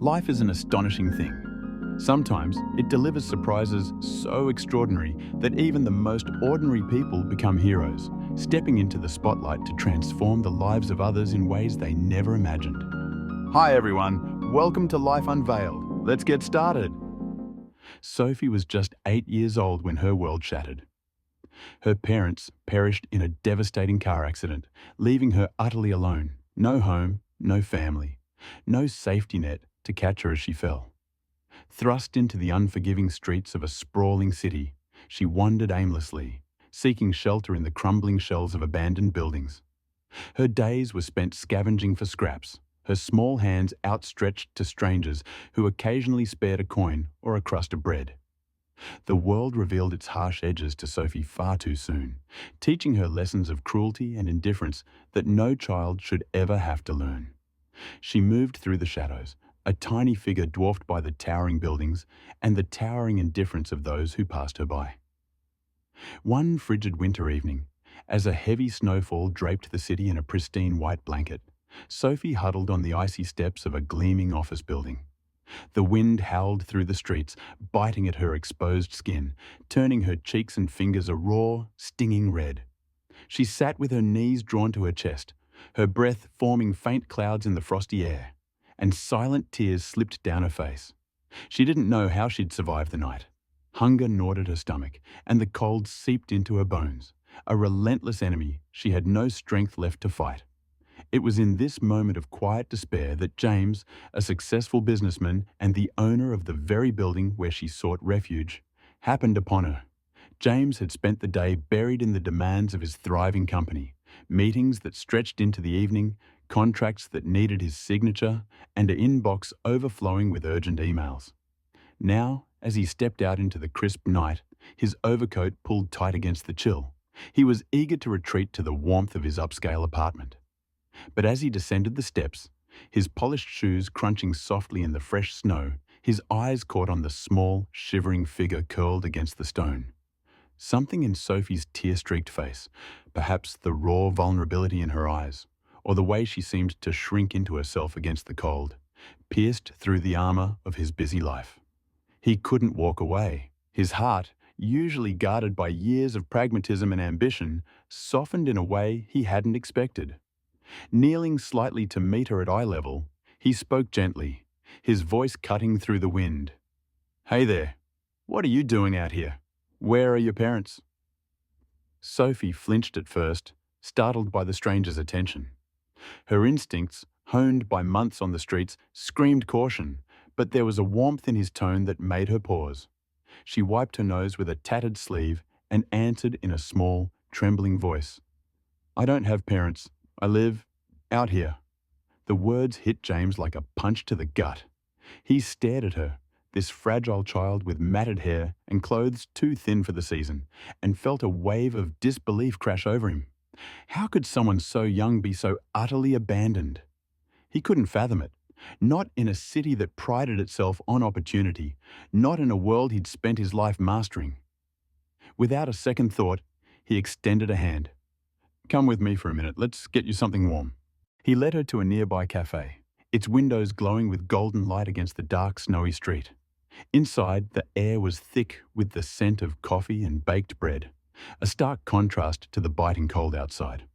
Life is an astonishing thing. Sometimes it delivers surprises so extraordinary that even the most ordinary people become heroes, stepping into the spotlight to transform the lives of others in ways they never imagined. Hi everyone, welcome to Life Unveiled. Let's get started. Sophie was just 8 years old when her world shattered. Her parents perished in a devastating car accident, leaving her utterly alone. No home, no family, no safety net to catch her as she fell. Thrust into the unforgiving streets of a sprawling city, she wandered aimlessly, seeking shelter in the crumbling shells of abandoned buildings. Her days were spent scavenging for scraps, her small hands outstretched to strangers who occasionally spared a coin or a crust of bread. The world revealed its harsh edges to Sophie far too soon, teaching her lessons of cruelty and indifference that no child should ever have to learn. She moved through the shadows, a tiny figure dwarfed by the towering buildings and the towering indifference of those who passed her by. One frigid winter evening, as a heavy snowfall draped the city in a pristine white blanket, Sophie huddled on the icy steps of a gleaming office building. The wind howled through the streets, biting at her exposed skin, turning her cheeks and fingers a raw, stinging red. She sat with her knees drawn to her chest, her breath forming faint clouds in the frosty air, and silent tears slipped down her face. She didn't know how she'd survive the night. Hunger gnawed at her stomach, and the cold seeped into her bones, a relentless enemy she had no strength left to fight. It was in this moment of quiet despair that James, a successful businessman and the owner of the very building where she sought refuge, happened upon her. James had spent the day buried in the demands of his thriving company, meetings that stretched into the evening, contracts that needed his signature, and an inbox overflowing with urgent emails. Now, as he stepped out into the crisp night, his overcoat pulled tight against the chill, he was eager to retreat to the warmth of his upscale apartment. But as he descended the steps, his polished shoes crunching softly in the fresh snow, his eyes caught on the small, shivering figure curled against the stone. Something in Sophie's tear-streaked face, perhaps the raw vulnerability in her eyes, or the way she seemed to shrink into herself against the cold, pierced through the armor of his busy life. He couldn't walk away. His heart, usually guarded by years of pragmatism and ambition, softened in a way he hadn't expected. Kneeling slightly to meet her at eye level, he spoke gently, his voice cutting through the wind. "Hey there, what are you doing out here? Where are your parents?" Sophie flinched at first, startled by the stranger's attention. Her instincts, honed by months on the streets, screamed caution, but there was a warmth in his tone that made her pause. She wiped her nose with a tattered sleeve and answered in a small, trembling voice. "I don't have parents. I live out here." The words hit James like a punch to the gut. He stared at her, this fragile child with matted hair and clothes too thin for the season, and felt a wave of disbelief crash over him. How could someone so young be so utterly abandoned? He couldn't fathom it. Not in a city that prided itself on opportunity, not in a world he'd spent his life mastering. Without a second thought, he extended a hand. "Come with me for a minute, let's get you something warm." He led her to a nearby cafe, its windows glowing with golden light against the dark, snowy street. Inside, the air was thick with the scent of coffee and baked bread, a stark contrast to the biting cold outside.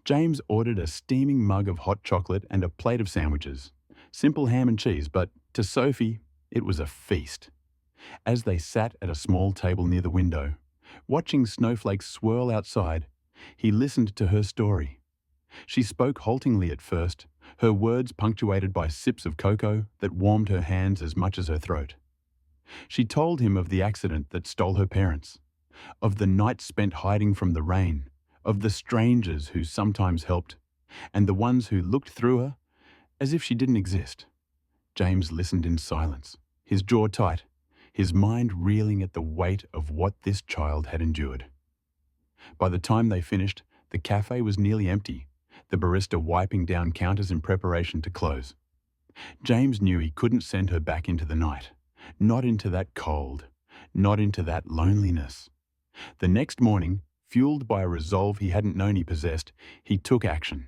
James ordered a steaming mug of hot chocolate and a plate of sandwiches. Simple ham and cheese, but to Sophie, it was a feast. As they sat at a small table near the window, watching snowflakes swirl outside, he listened to her story. She spoke haltingly at first, her words punctuated by sips of cocoa that warmed her hands as much as her throat. She told him of the accident that stole her parents, of the nights spent hiding from the rain, of the strangers who sometimes helped, and the ones who looked through her as if she didn't exist. James listened in silence, his jaw tight, his mind reeling at the weight of what this child had endured. By the time they finished, the cafe was nearly empty, the barista wiping down counters in preparation to close. James knew he couldn't send her back into the night, not into that cold, not into that loneliness. The next morning, fueled by a resolve he hadn't known he possessed, he took action.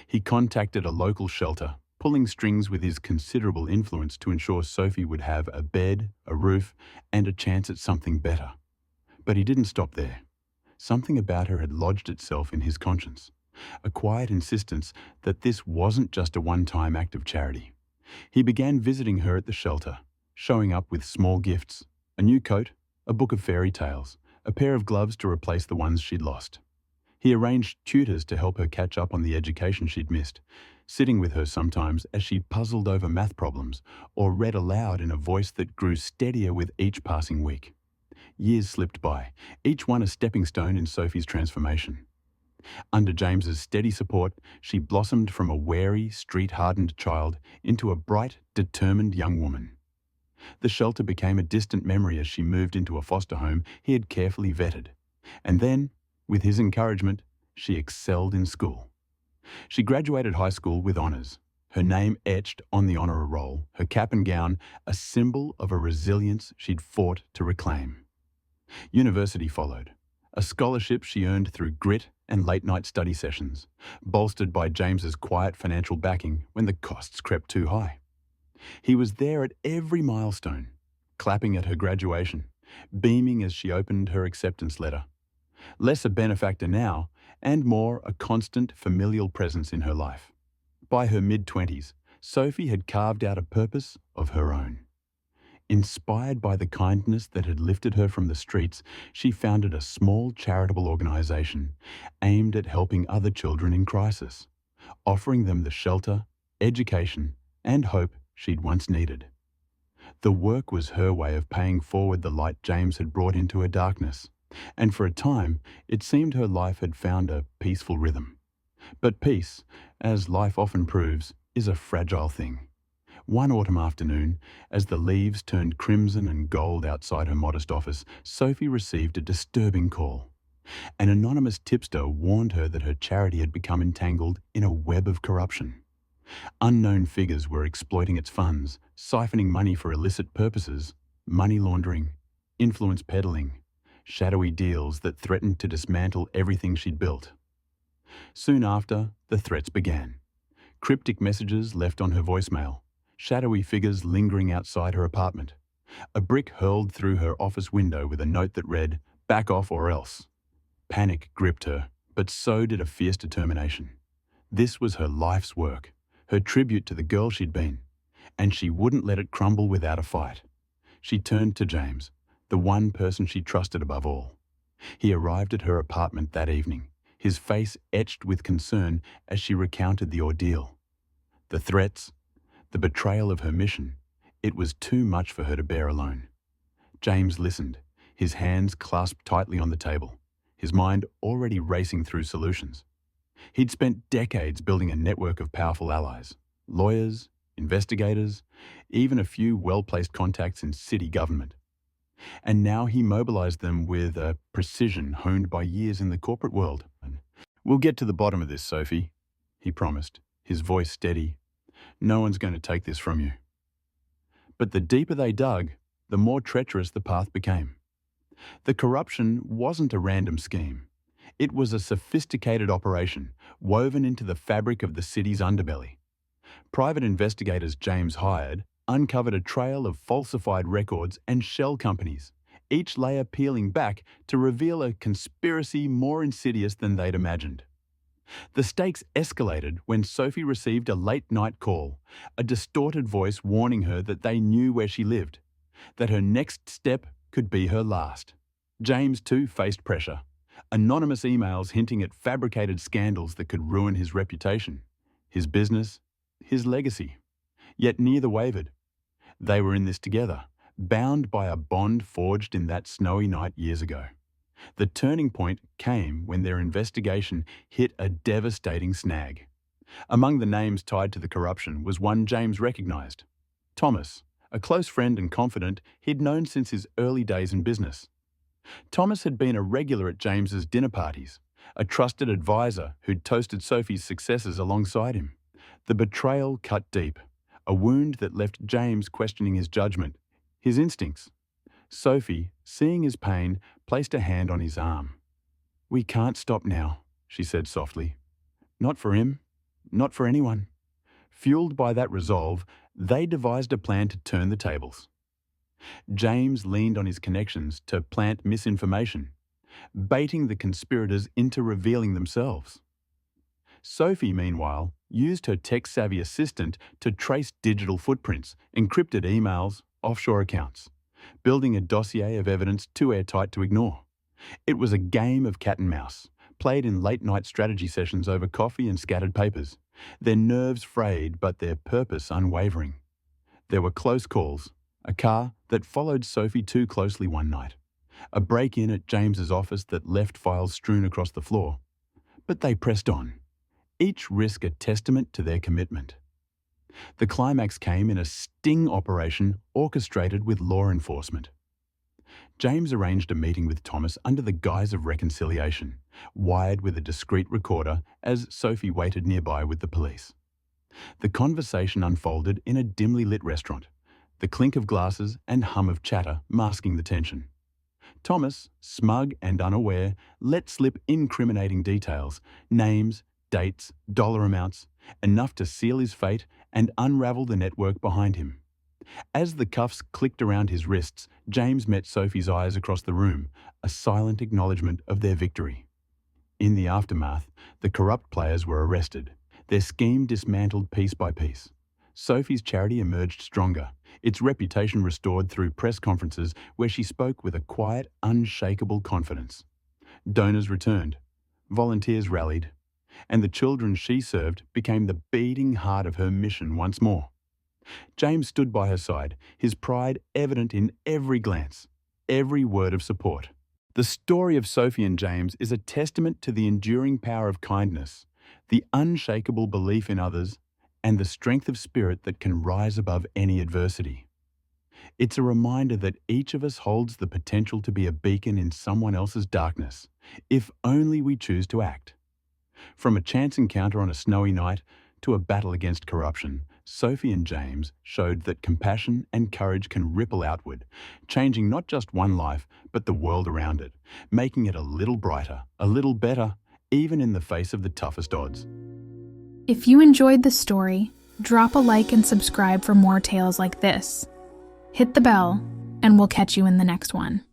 He contacted a local shelter, pulling strings with his considerable influence to ensure Sophie would have a bed, a roof, and a chance at something better. But he didn't stop there. Something about her had lodged itself in his conscience, a quiet insistence that this wasn't just a one-time act of charity. He began visiting her at the shelter, showing up with small gifts, a new coat, a book of fairy tales, a pair of gloves to replace the ones she'd lost. He arranged tutors to help her catch up on the education she'd missed, sitting with her sometimes as she puzzled over math problems or read aloud in a voice that grew steadier with each passing week. Years slipped by, each one a stepping stone in Sophie's transformation. Under James's steady support, she blossomed from a wary, street-hardened child into a bright, determined young woman. The shelter became a distant memory as she moved into a foster home he had carefully vetted. And then, with his encouragement, she excelled in school. She graduated high school with honors, her name etched on the honor roll, her cap and gown a symbol of a resilience she'd fought to reclaim. University followed, a scholarship she earned through grit and late-night study sessions, bolstered by James's quiet financial backing when the costs crept too high. He was there at every milestone, clapping at her graduation, beaming as she opened her acceptance letter. Less a benefactor now, and more a constant familial presence in her life. By her mid-20s, Sophie had carved out a purpose of her own. Inspired by the kindness that had lifted her from the streets, she founded a small charitable organization aimed at helping other children in crisis, offering them the shelter, education, and hope she'd once needed. The work was her way of paying forward the light James had brought into her darkness, and for a time it seemed her life had found a peaceful rhythm. But peace, as life often proves, is a fragile thing. One autumn afternoon, as the leaves turned crimson and gold outside her modest office, Sophie received a disturbing call. An anonymous tipster warned her that her charity had become entangled in a web of corruption. Unknown figures were exploiting its funds, siphoning money for illicit purposes, money laundering, influence peddling, shadowy deals that threatened to dismantle everything she'd built. Soon after, the threats began. Cryptic messages left on her voicemail, shadowy figures lingering outside her apartment. A brick hurled through her office window with a note that read, "Back off or else." Panic gripped her, but so did a fierce determination. This was her life's work, her tribute to the girl she'd been, and she wouldn't let it crumble without a fight. She turned to James, the one person she trusted above all. He arrived at her apartment that evening, his face etched with concern as she recounted the ordeal. The threats, the betrayal of her mission, it was too much for her to bear alone. James listened, his hands clasped tightly on the table, his mind already racing through solutions. He'd spent decades building a network of powerful allies, lawyers, investigators, even a few well-placed contacts in city government. And now he mobilized them with a precision honed by years in the corporate world. "We'll get to the bottom of this, Sophie," he promised, his voice steady. "No one's going to take this from you." But the deeper they dug, the more treacherous the path became. The corruption wasn't a random scheme. It was a sophisticated operation, woven into the fabric of the city's underbelly. Private investigators James hired uncovered a trail of falsified records and shell companies, each layer peeling back to reveal a conspiracy more insidious than they'd imagined. The stakes escalated when Sophie received a late-night call, a distorted voice warning her that they knew where she lived, that her next step could be her last. James, too, faced pressure. Anonymous emails hinting at fabricated scandals that could ruin his reputation, his business, his legacy. Yet neither wavered. They were in this together, bound by a bond forged in that snowy night years ago. The turning point came when their investigation hit a devastating snag. Among the names tied to the corruption was one James recognized. Thomas, a close friend and confidant he'd known since his early days in business. Thomas had been a regular at James's dinner parties, a trusted advisor who'd toasted Sophie's successes alongside him. The betrayal cut deep, a wound that left James questioning his judgment, his instincts. Sophie, seeing his pain, placed a hand on his arm. "We can't stop now," she said softly. "Not for him, not for anyone. Fueled by that resolve, they devised a plan to turn the tables. James leaned on his connections to plant misinformation, baiting the conspirators into revealing themselves. Sophie, meanwhile, used her tech-savvy assistant to trace digital footprints, encrypted emails, offshore accounts, building a dossier of evidence too airtight to ignore. It was a game of cat and mouse, played in late-night strategy sessions over coffee and scattered papers, their nerves frayed but their purpose unwavering. There were close calls, a car that followed Sophie too closely one night, a break-in at James's office that left files strewn across the floor. But they pressed on, each risk a testament to their commitment. The climax came in a sting operation orchestrated with law enforcement. James arranged a meeting with Thomas under the guise of reconciliation, wired with a discreet recorder as Sophie waited nearby with the police. The conversation unfolded in a dimly lit restaurant, the clink of glasses and hum of chatter masking the tension. Thomas, smug and unaware, let slip incriminating details, names, dates, dollar amounts, enough to seal his fate and unravel the network behind him. As the cuffs clicked around his wrists, James met Sophie's eyes across the room, a silent acknowledgement of their victory. In the aftermath, the corrupt players were arrested, their scheme dismantled piece by piece. Sophie's charity emerged stronger, its reputation restored through press conferences where she spoke with a quiet, unshakable confidence. Donors returned, volunteers rallied, and the children she served became the beating heart of her mission once more. James stood by her side, his pride evident in every glance, every word of support. The story of Sophie and James is a testament to the enduring power of kindness, the unshakable belief in others, and the strength of spirit that can rise above any adversity. It's a reminder that each of us holds the potential to be a beacon in someone else's darkness, if only we choose to act. From a chance encounter on a snowy night to a battle against corruption, Sophie and James showed that compassion and courage can ripple outward, changing not just one life, but the world around it, making it a little brighter, a little better, even in the face of the toughest odds. If you enjoyed this story, drop a like and subscribe for more tales like this. Hit the bell, and we'll catch you in the next one.